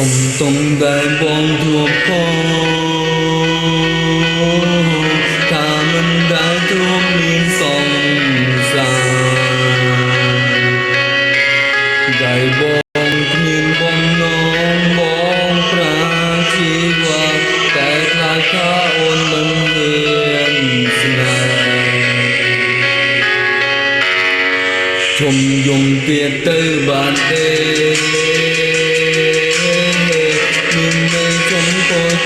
សុំទុំដែលបងជួបផងថាមិនដែលជួបមានសង្សារដែលបងគ្មានបំណងបងប្រាជីវៈតែខ្លាចថាអូនមិនមានស្នេហ៍ជុំយំទៀតទៅបានទេ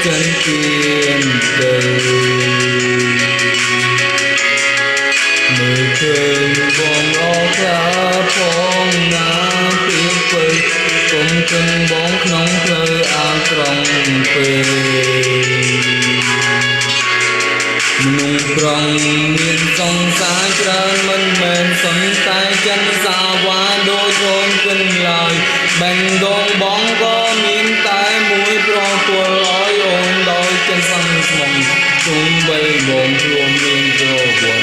ចិនទៀនទៅមើលឃើញបងអរខ្លាផងណាពីពេកកុំគិនបងក្នុងផ្លូវអាក្រង់ពេកមនុស្សប្រងមានសង្សារច្រើនមិនមែនសន្តែចិនសាវ៉ាដូចអូនគិនឡើយបែងដងបងក៏មានតែមួយប្រគល់ឲ្យអូនដោយចិនសំស្មុំជុំបីបងរួមមានប្រវត្តិ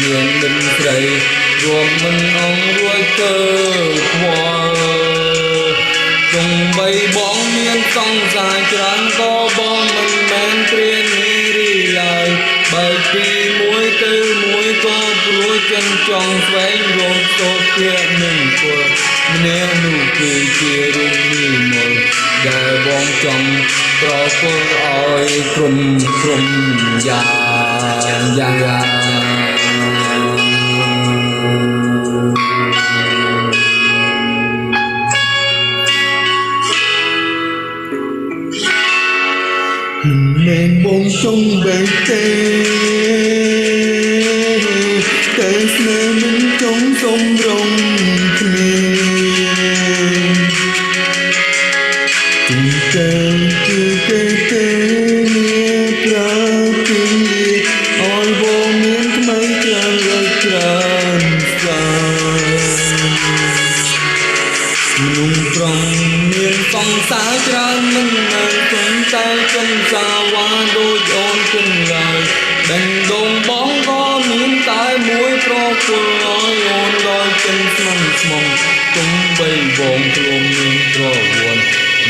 មានមិនស្រីរួមមិនអងរួចទៅខ្វល់ជុំបីបងមានសង្សារច្រើនក៏បងមិនមែនព្រានីរីឡើយបើពីមួយទៅមួយក៏ព្រោះចិនចង់ស្វែងរកសុខភាពនឹងពលម្នាក់នោះគឺជារូបនិមលដែលបងចង់ប្រគល់ឲ្យក្រុមយ៉ាងមែនបងចង់បែកទេតែស្នេហ៍មិនចង់សំរងគ្នាจึงเกิดคือเกิดเนี่ยพระพิมพ์อ่อนโบเมียนทำไมเกินเลยกรานสายนุ่งปรองเมียนฟองสายกรานมันนานจนใจจนสาวาโดยโอนขึ้นเลยแบ่งดงบ้องก็เมียนตายมวยเพราะคนร้อยโอนลอยจนมันมองจงใบบองรวมเมียนเพราะวน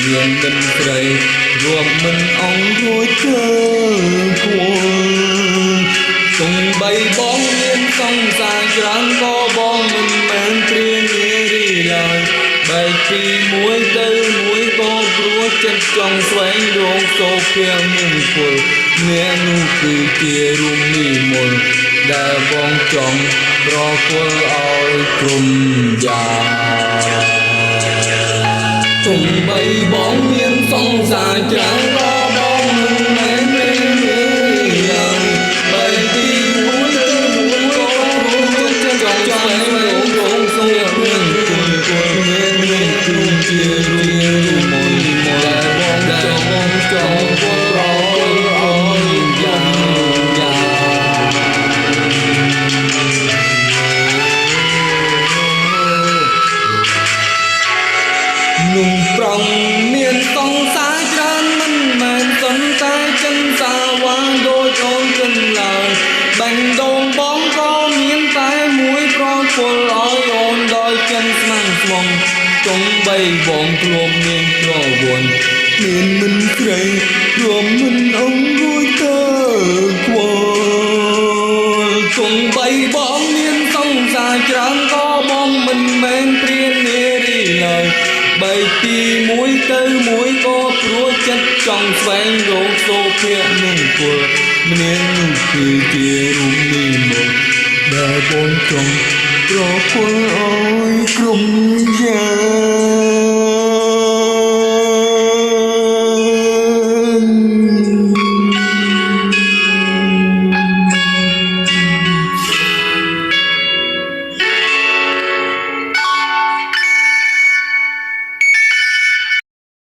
មានមិនស្រីរួមមិនអងរួចធ្វើគួរទុំបីបងមានសង្សារច្រើនក៏បងមិនមែនព្រានារីឡើយបែកពីមួយទៅមួយក៏ព្រោះចិត្តចង់ស្វែងរកសុខភាពនឹងពលអ្នកនោះគឺជារូបនិមលដែលបងចង់ប្រគល់ឲ្យក្រុមយ៉ាងទុំបីបងមានសង្សារច្រើនក៏បងមិនមែនមានឡើយបែកពីមួយទៅមួយក៏ព្រោះចិត្តចង់ស្វែងរកសុខភាពនឹងពលមានគឺជារូបនិមលដែលបងចង់ប្រោយ៉ាងนุ่มปรองមានសង្សារច្រើនមិនមែនសន្តែចិនសាវ៉ាដូចអូនចិនឡើយបែងដងបងក៏មានតែមួយប្រគល់ឲ្យអូនដោយចិនស្មាំងស្មងចុងបីបងខ្លួនមានប្រវត្តិមានមិនស្រីរួមមិនអងរួចទៅខ្វល់ចុងបីបងមានសង្សារច្រើនក៏បងមិនមែនព្រានារីឡើយបែកពីមួយទៅមួយក៏ព្រោះចិត្តចង់ស្វែងរកសុខភាពនឹងពលម្នាក់នោះគឺជារូបនិមលដែលបងចង់ប្រគល់ឲ្យក្រុមយ៉ាង